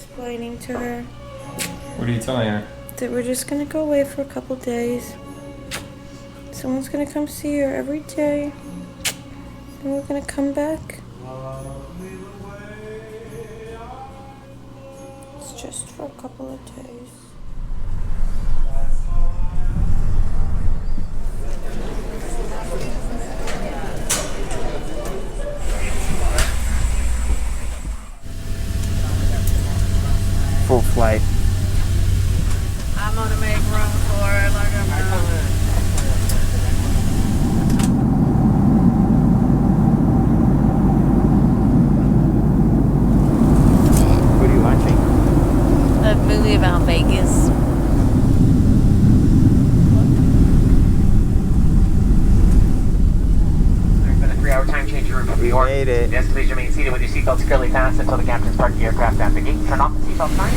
explaining to her. What are you telling her? That we're just gonna go away for a couple days. Someone's gonna come see her every day. And we're gonna come back. It's just for a couple of days. Full flight. I'm gonna make room for it like I'm doing. What are you watching? A movie about Vegas. There's been a 3-hour time change in room from New York. Made it. Destination remain seated with your seatbelts securely fastened until the captain's parked the aircraft at the gate. Turn off the seatbelt sign.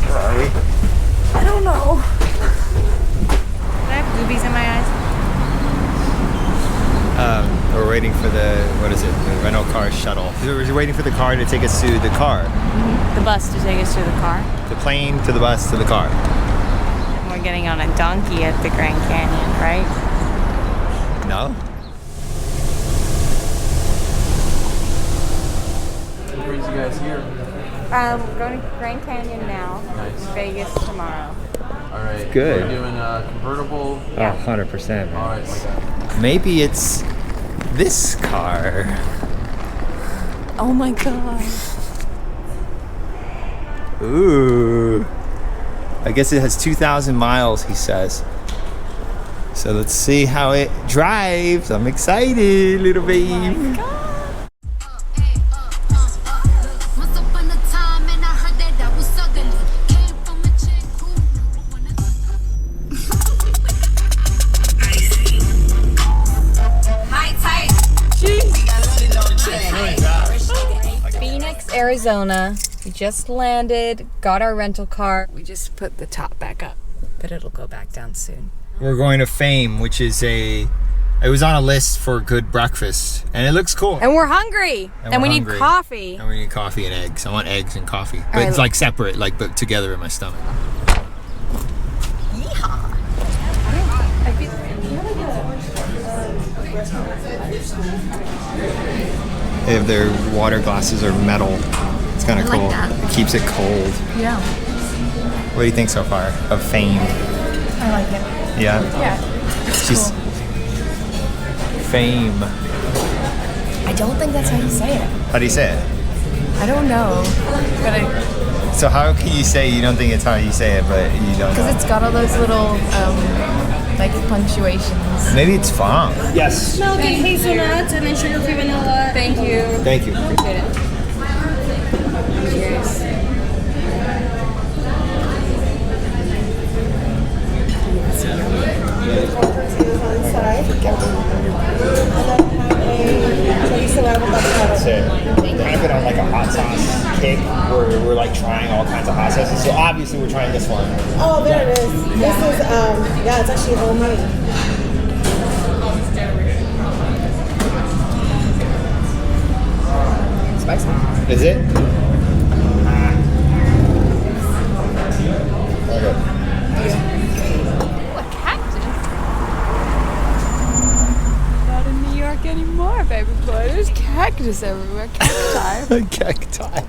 Where are we? I don't know. I have boobies in my eyes. We're waiting for the, what is it, the rental car shuttle. We're waiting for the car to take us to the car. The bus to take us to the car. The plane to the bus to the car. And we're getting on a donkey at the Grand Canyon, right? No? What brings you guys here? Going to Grand Canyon now. Nice. Vegas tomorrow. All right. Good. We're doing a convertible. Oh, 100%, man. All right. Maybe it's this car. Oh my god. Ooh. I guess it has 2,000 miles, he says. So let's see how it drives. I'm excited, little babe. Oh my god. Arizona. We just landed, got our rental car. We just put the top back up, but it'll go back down soon. We're going to Fame, which is it was on a list for good breakfast, and it looks cool. And we're hungry, and we need coffee. And we need coffee and eggs. I want eggs and coffee, but right, it's like separate, like but together in my stomach. Yeehaw. They have their water glasses are metal. It's kind of cool. like that. It keeps it cold. Yeah. What do you think so far of Fame? I like it. Yeah. Yeah. She's Fame. I don't think that's how you say it. How do you say it? I don't know, but So how can you say you don't think it's how you say it, but you don't know? because it's got all those little like punctuations. Maybe it's Fame. Yes. Milk and hazelnuts and then sugar-free vanilla. Thank you. Thank you. Appreciate it. Cheers. That's it. We've kind of been on like a hot sauce kick where we're like trying all kinds of hot sauces. So obviously we're trying this one. Oh, there it is. This is, yeah, it's actually homemade. Spicy. Is it? Okay. Ooh, a cactus. Not in New York anymore, baby boy. There's cactus everywhere. Cacti. Cacti.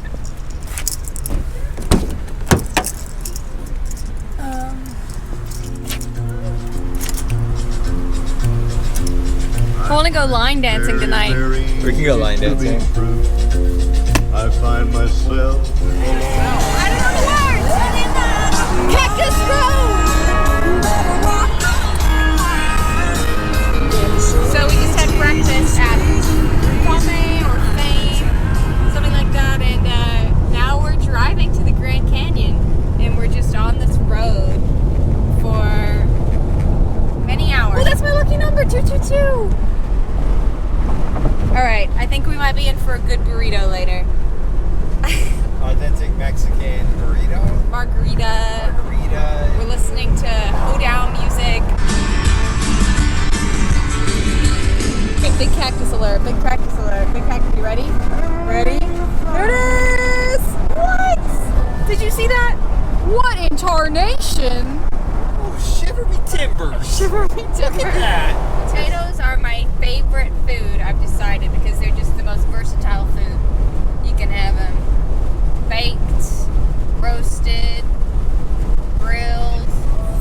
I want to go line dancing tonight. We can go line dancing. I find myself I don't know the words. Cactus Road. So we just had breakfast at Warby or Fame, something like that, and now we're driving to the Grand Canyon, and we're just on this road for many hours. Oh, that's my lucky number, 222. All right, I think we might be in for a good burrito later. Authentic Mexican burrito. Margarita. Margarita. We're listening to Hoover Dam music. Okay, big cactus alert, big cactus alert, big cactus. You ready? Ready? There it is! What? Did you see that? What in tarnation? Oh, shiver me timbers. Shiver me Look at that. Potatoes are my favorite food, I've decided, because they're just the most versatile food. You can have them baked, roasted, grilled,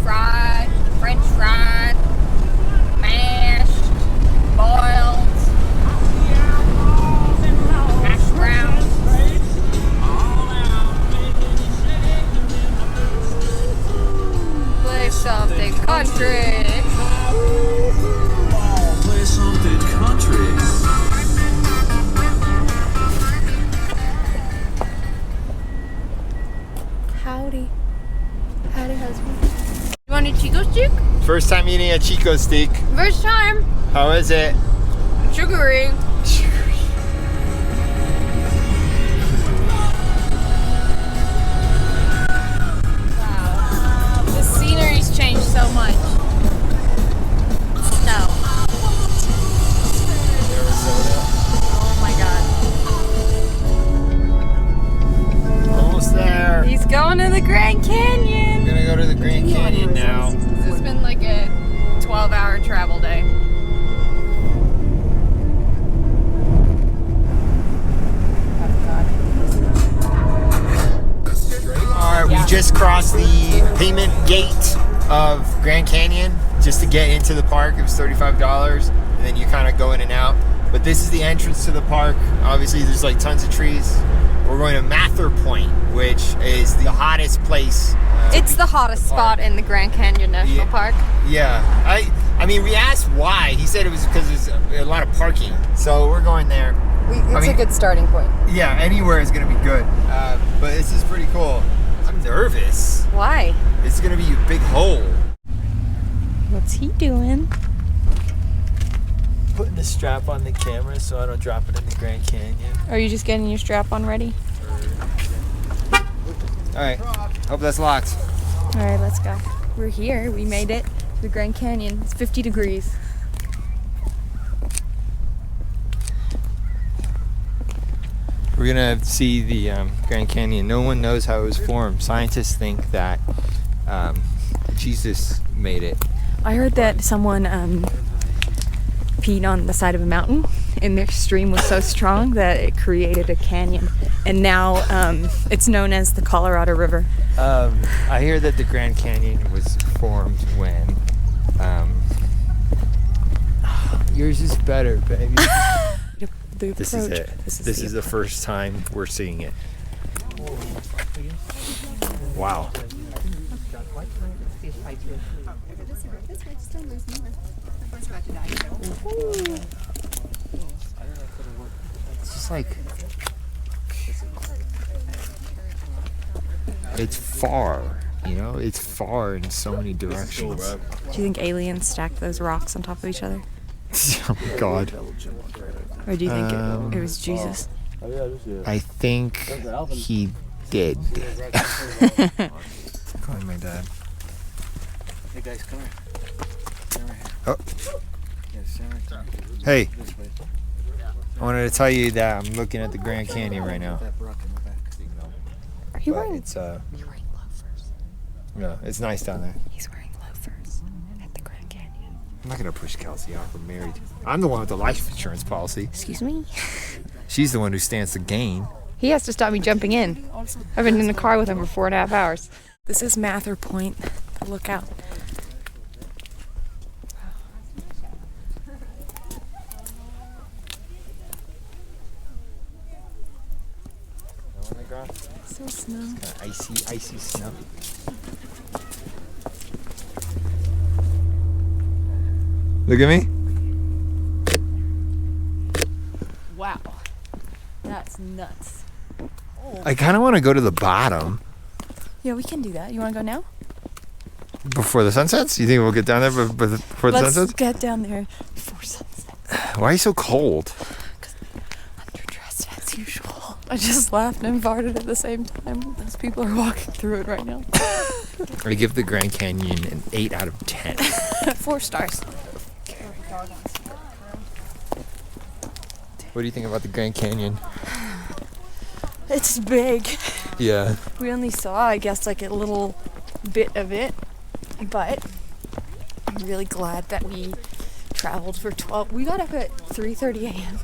fried, French fried, mashed, boiled, mashed browns. Play something country. Play something country. Howdy. Howdy, husband. You want a Chico stick? First time eating a Chico steak. First time. How is it? Sugary. Wow. The scenery's changed so much. Snow. Oh my god. Almost there. He's going to the Grand Canyon. We're gonna go to the Grand Canyon now. This has been like a 12-hour travel day. Alright, we just crossed the payment gate of Grand Canyon just to get into the park. It was $35, and then you kind of go in and out. But this is the entrance to the park. Obviously, there's like tons of trees. We're going to Mather Point, which is the hottest place. It's the hottest spot in the Grand Canyon National Park. Yeah, I mean, we asked why. He said it was because there's a lot of parking. So we're going there. It's a good starting point. Yeah, anywhere is going to be good. But this is pretty cool. I'm nervous. Why? It's going to be a big hole. What's he doing? Putting the strap on the camera so I don't drop it in the Grand Canyon. Are you just getting your strap on ready? Alright, hope that's locked. All right, let's go. We're here. We made it to the Grand Canyon. It's 50 degrees. We're gonna see the Grand Canyon. No one knows how it was formed. Scientists think that Jesus made it. I heard that someone peed on the side of a mountain and their stream was so strong that it created a canyon. And now it's known as the Colorado River. I hear that the Grand Canyon was formed when yours is better, baby. This is it. This is the first time we're seeing it. Wow. It's just like it's far, you know? It's far in so many directions. Do you think aliens stacked those rocks on top of each other? Oh my god. Or do you think it was Jesus? I think he did. Calling my dad. Hey guys, come here. Oh. Hey. I wanted to tell you that I'm looking at the Grand Canyon right now. Are you But wearing? it's You're wearing loafers. no, it's nice down there. He's wearing loafers at the Grand Canyon. I'm not gonna push Kelsey off. We're married. I'm the one with the life insurance policy. Excuse me? She's the one who stands to gain. He has to stop me jumping in. I've been in the car with him for 4.5 hours. This is Mather Point, the lookout. So snow. Kind of icy snow. Look at me. Wow. That's nuts. I kind of want to go to the bottom Yeah, we can do that. You want to go now? before the sun sets. You think we'll get down there before the sun Let's sets? get down there before sunset. Why are you so cold? Underdressed as usual. I just laughed and farted at the same time. Those people are walking through it right now. I give the Grand Canyon an 8 out of 10. 4 stars. What do you think about the Grand Canyon? It's big. Yeah. We only saw, I guess, like a little bit of it, but I'm really glad that we traveled for 12. We got up at 3:30 a.m.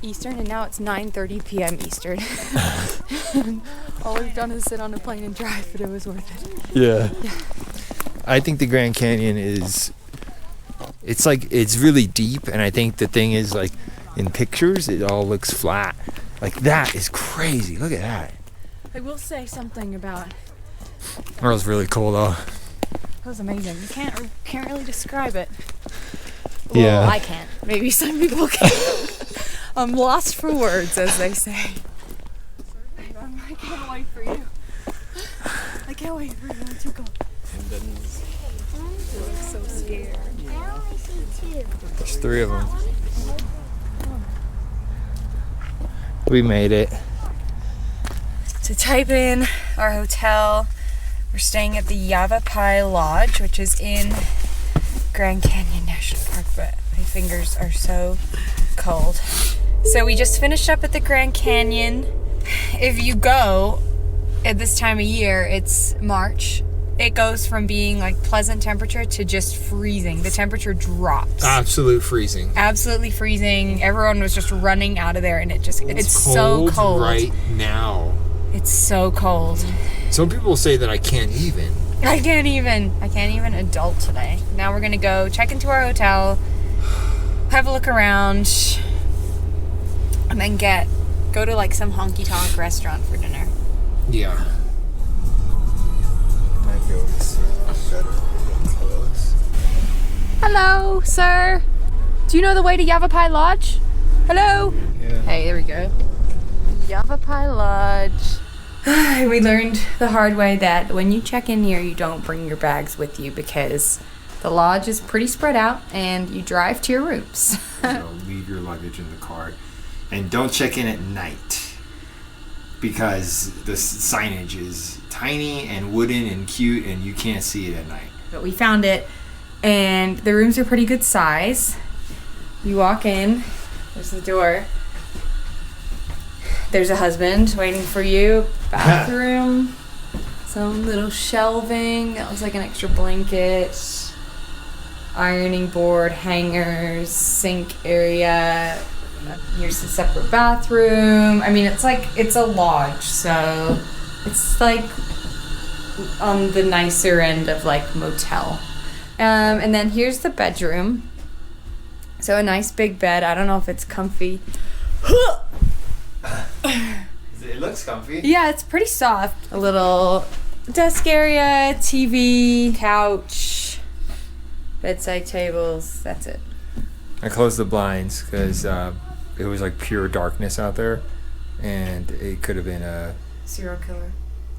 Eastern, and now it's 9:30 p.m. Eastern. All we've done is sit on a plane and drive, but it was worth it. Yeah. I think the Grand Canyon is, it's really deep, and I think the thing is, like, in pictures, it all looks flat. Like, that is crazy. Look at that. I will say something about, That was really cool, though. it was amazing. You can't really describe it. Well, Yeah. I can't. Maybe some people can. I'm lost for words, as they say. I can't wait for you. I can't wait for you to go. You look so scared. There's 3 of them. We made it. To type in our hotel, we're staying at the Yavapai Lodge, which is in Grand Canyon National Park, but my fingers are so cold. So we just finished up at the Grand Canyon. If you go at this time of year, it's March. It goes from being like pleasant temperature to just freezing. The temperature drops. Absolute freezing. Absolutely freezing. Everyone was just running out of there, and it's so cold right now. It's so cold. Some people say that I can't even. I can't even adult today. Now we're gonna go check into our hotel, have a look around, and then go to like some honky-tonk restaurant for dinner. Yeah. Might be able to see better close. Hello, sir. Do you know the way to Yavapai Lodge? Hello? Yeah. Hey, there we go. Yavapai Lodge. We learned the hard way that when you check in here, you don't bring your bags with you because the lodge is pretty spread out and you drive to your rooms. So leave your luggage in the car. And don't check in at night because the signage is tiny and wooden and cute and you can't see it at night. But we found it, and the rooms are pretty good size. You walk in, there's the door. There's a husband waiting for you. Bathroom, some little shelving that looks like an extra blanket, ironing board, hangers, sink area. Here's a separate bathroom. I mean, it's a lodge, so it's like on the nicer end of like motel. And then here's the bedroom. So a nice big bed. I don't know if it's comfy. It looks comfy. Yeah, it's pretty soft. A little desk area, TV, couch, bedside tables. That's it. I closed the blinds because it was like pure darkness out there, and it could have been a Serial killer.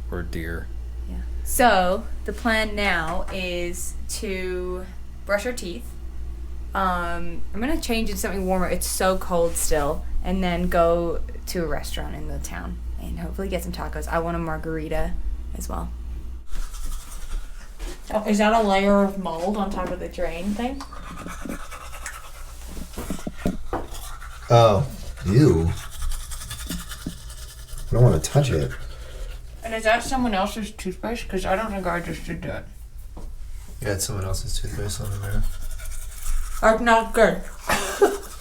or deer. Yeah. So the plan now is to brush our teeth. I'm gonna change into something warmer. It's so cold still, and then go to a restaurant in the town and hopefully get some tacos. I want a margarita as well. Oh, is that a layer of mold on top of the drain thing? Oh, ew. I don't want to touch it. And is that someone else's toothbrush? Because I don't think I just did that. You had someone else's toothpaste on there. That's not good.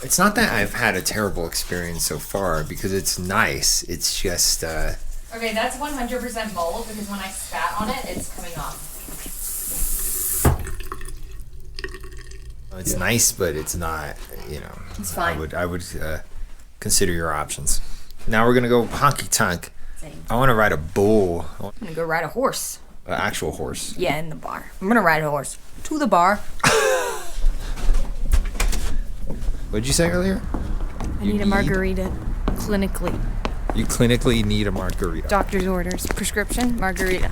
It's not that I've had a terrible experience so far because it's nice. It's just Okay, that's 100% mold because when I spat on it, it's coming off. it's nice, but it's not. You know, It's fine. I would consider your options. Now we're gonna go honky tonk. Same. I want to ride a bull, I'm gonna go ride a horse. an actual horse. Yeah, in the bar. I'm gonna ride a horse to the bar. What did you say earlier? I need a margarita. Clinically. You clinically need a margarita. Doctor's orders. Prescription, margarita.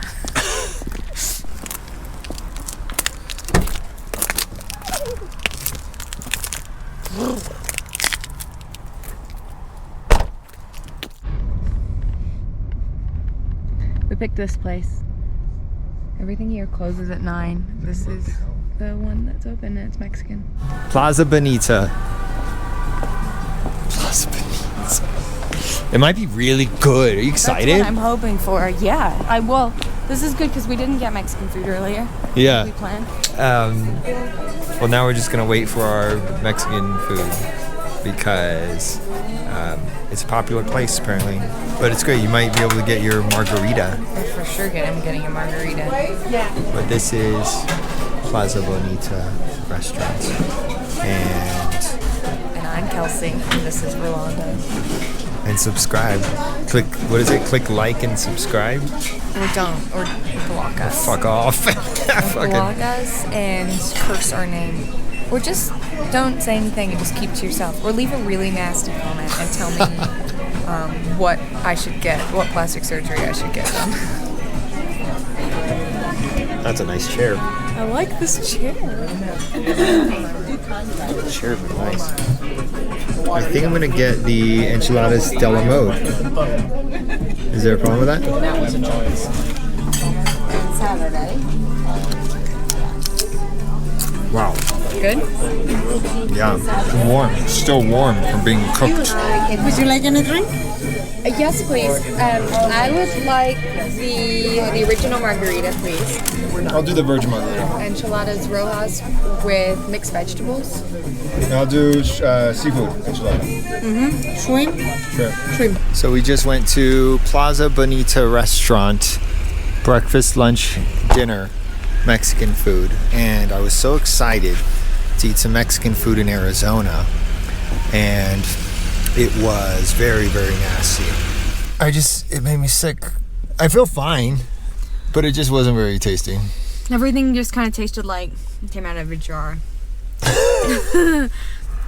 We picked this place. Everything here closes at 9. This is the one that's open and it's Mexican. Plaza Bonita. It might be really good. Are you excited? That's what I'm hoping for. Yeah. Well, this is good because we didn't get Mexican food earlier. Yeah. We planned. Well, now we're just gonna wait for our Mexican food because it's a popular place apparently. But it's great. You might be able to get your margarita. We're for sure getting a margarita. But this is Plaza Bonita restaurant, and I'm Kelsey, and this is Rolando. And subscribe. Click, what is it? Click like and subscribe. Or don't, or block us. Fuck off. Block us and curse our name. Or just don't say anything and just keep to yourself. Or leave a really nasty comment and tell me what I should get, what plastic surgery I should get done. That's a nice chair. I like this chair. The chair is nice. I think I'm gonna get the enchiladas de la mode. Is there a problem with that? That was a choice. Saturday. Wow. Good? Yeah. Warm. Still warm from being cooked. Would you like any drink? Yes, please. I would like the original margarita, please. I'll do the virgin margarita. Enchiladas rojas with mixed vegetables. I'll do seafood enchilada. Shrimp? Shrimp. So we just went to Plaza Bonita restaurant, breakfast, lunch, dinner, Mexican food, and I was so excited to eat some Mexican food in Arizona, and it was very, very nasty. It made me sick. I feel fine, but it just wasn't very tasty. Everything just kind of tasted like it came out of a jar.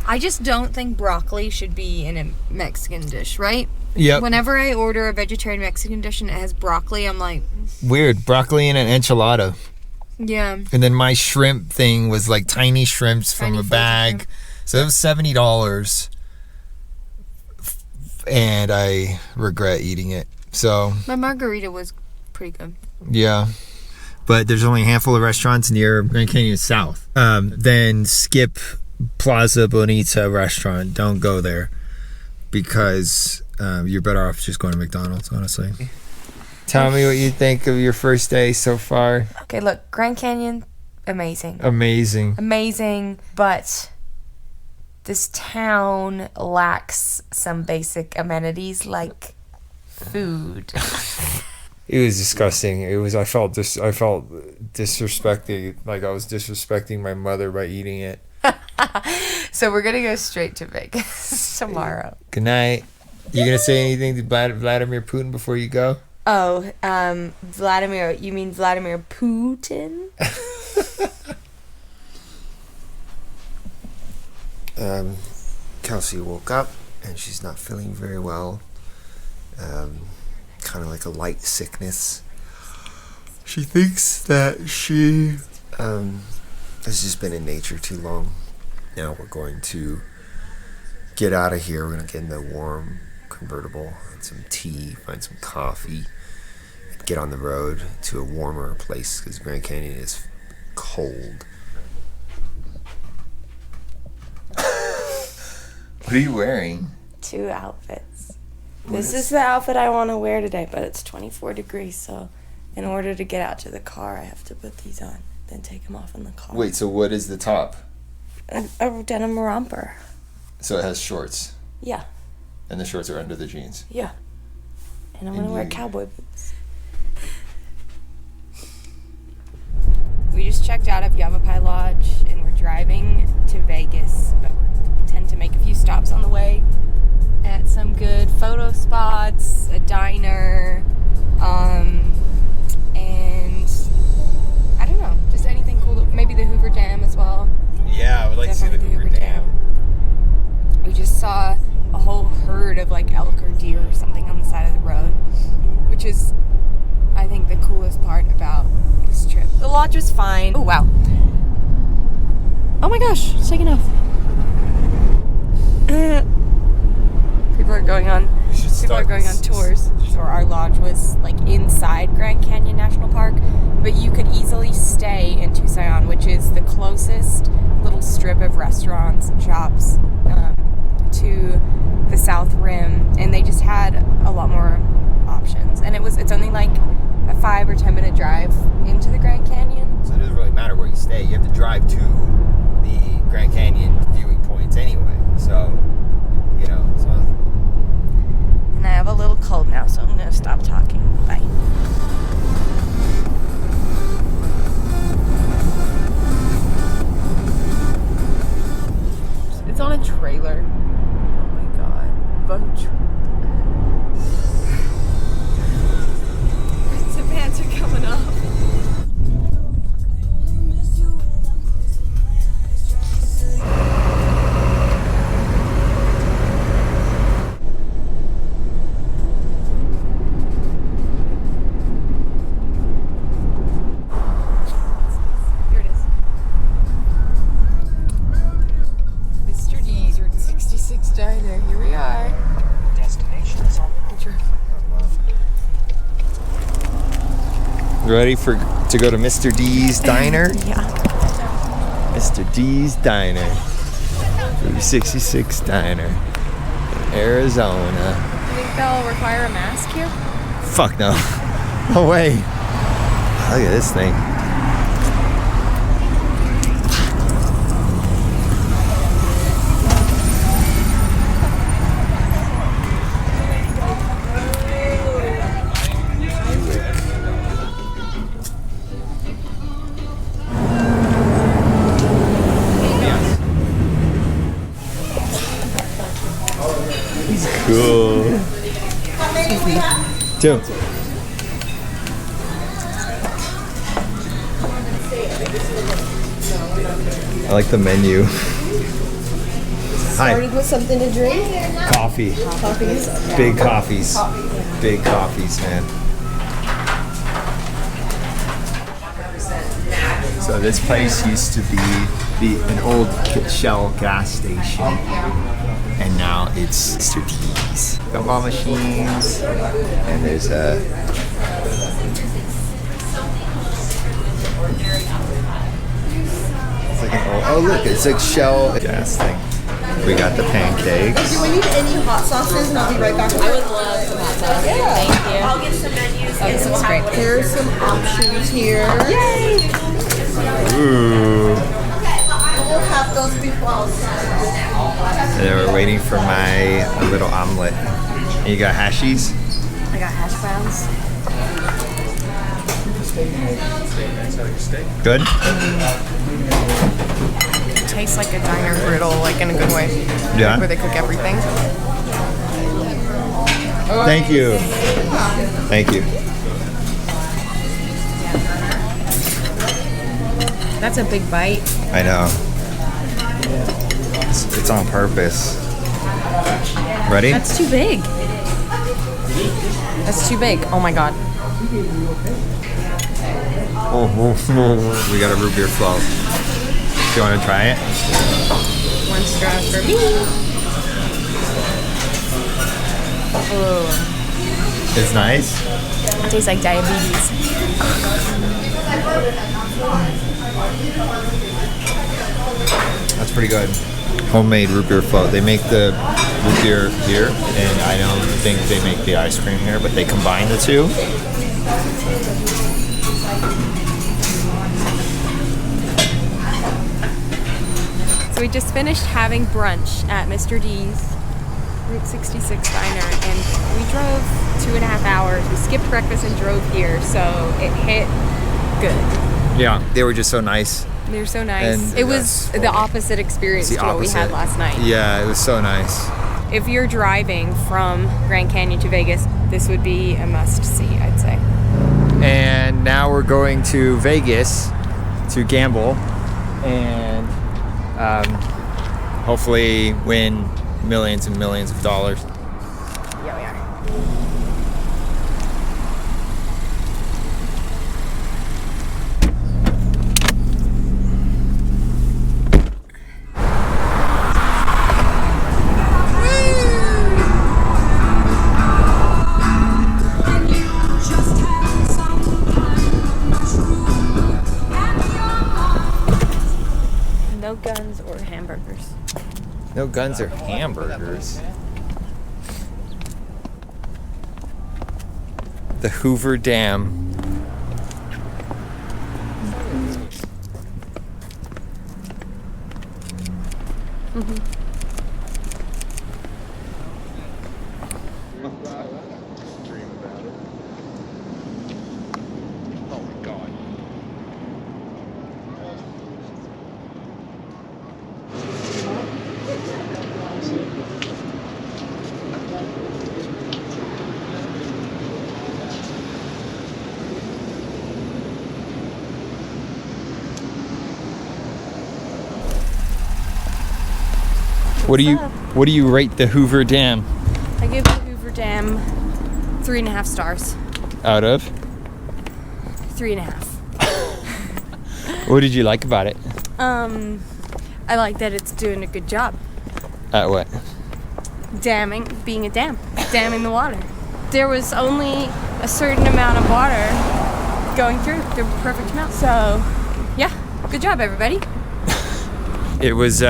I just don't think broccoli should be in a Mexican dish, right? Yep. Whenever I order a vegetarian Mexican dish and it has broccoli, I'm like... Weird. Broccoli and an enchilada. Yeah. And then my shrimp thing was like tiny shrimps from a bag. So it was $70. And I regret eating it. So... My margarita was pretty good. Yeah. But there's only a handful of restaurants near Grand Canyon South. Then skip Plaza Bonita restaurant. Don't go there. Because you're better off just going to McDonald's, honestly. Tell me what you think of your first day so far. Okay, look. Grand Canyon, amazing. Amazing. But this town lacks some basic amenities like food. It was disgusting. I felt disrespected. Like I was disrespecting my mother by eating it. So we're gonna go straight to Vegas tomorrow. Good night. You gonna say anything to Vladimir Putin before you go? Oh, Vladimir. You mean Vladimir Putin? Kelsey woke up and she's not feeling very well. Kind of like a light sickness. She thinks that she has just been in nature too long. Now we're going to get out of here. We're going to get in the warm convertible, and some tea, find some coffee, and get on the road to a warmer place because Grand Canyon is cold. What are you wearing? 2 outfits. This is the outfit I want to wear today, but it's 24 degrees, so in order to get out to the car, I have to put these on, then take them off in the car. Wait, so what is the top? A denim romper. So it has shorts? Yeah. And the shorts are under the jeans? Yeah. And I'm going to wear cowboy boots. We just checked out of Yavapai Lodge, and we're driving to Vegas, but we tend to make a few stops on the way at some good photo spots, a diner, and I don't know, just anything cool. Maybe the Hoover Dam as well. Yeah, I would like to see the Hoover Dam. We just saw a whole herd of like elk or deer or something on the side of the road, which is, I think, the coolest part about this trip. The lodge was fine. Oh, wow. Oh my gosh, it's taking off. People are going on tours. So our lodge was like inside Grand Canyon National Park, but you could easily stay in Tucson, which is the closest little strip of restaurants and shops to the South Rim, and they just had a lot more options. And it's only like a 5 or 10 minute drive into the Grand Canyon. So it doesn't really matter where you stay. You have to drive to the Grand Canyon viewing points anyway. So, you know. So. And I have a little cold now, so I'm going to stop talking. Bye. It's on a trailer. Oh my god. The pants are coming up. Here it is. Mr. D's or 66 Diner. Here we are. Destination is on. Ready to go to Mr. D's Diner? Yeah. Mr. D's Diner. 66 Diner. In Arizona. You think they'll require a mask here? Fuck no. No way. Look at this thing. Cool. Two. I like the menu. Hi. Started with something to drink. Coffee. Coffees. Big coffees. Big coffees, man. So this place used to be an old Shell gas station, and now it's Mr. D's. Gumball machines, and there's a it's like an old, oh look, it's like Shell gas thing. We got the pancakes. Do we need any hot sauces? And I'll be right back. I would love some hot sauce. Yeah. Thank you. I'll get some menus. Oh, this looks great. Here's some options here. Yay! Ooh. We'll have those before. And then we're waiting for my little omelet. And you got hashies? I got hash browns. Good? Tastes like a diner griddle, like in a good way. Yeah. Where they cook everything. Thank you. Thank you. That's a big bite. I know. It's on purpose. Ready? That's too big. That's too big. Oh my god. We got a root beer float. Do you want to try it? One straw for me. Oh. It's nice. It tastes like diabetes. That's pretty good. Homemade root beer float. They make the root beer here, and I don't think they make the ice cream here, but they combine the two. So we just finished having brunch at Mr. D's, Route 66 Diner, and we drove 2.5 hours. We skipped breakfast and drove here, so it hit good. Yeah, they were just so nice. They were so nice. And it was the opposite experience to what we had last night. Yeah, it was so nice. If you're driving from Grand Canyon to Vegas, this would be a must-see, I'd say. And now we're going to Vegas to gamble and hopefully win millions and millions of dollars. Yeah, we are. No guns or hamburgers. No guns or hamburgers. the Hoover Dam. What do you rate the Hoover Dam? I give the Hoover Dam 3.5 stars. Out of? 3.5. What did you like about it? I like that it's doing a good job. At what? Damming, being a dam, damming the water. There was only a certain amount of water going through, the perfect amount. So, yeah, good job, everybody. It was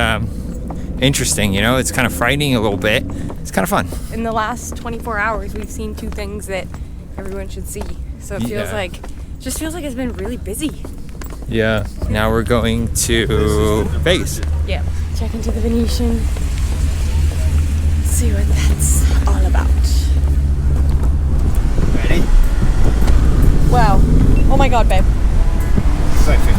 interesting, you know, it's kind of frightening a little bit. It's kind of fun. In the last 24 hours, we've seen 2 things that everyone should see. So it feels like it's been really busy. Yeah. Now we're going to Vegas. Yeah. Check into the Venetian. See what that's all about. Ready? Wow. Oh my God, babe. It's like 50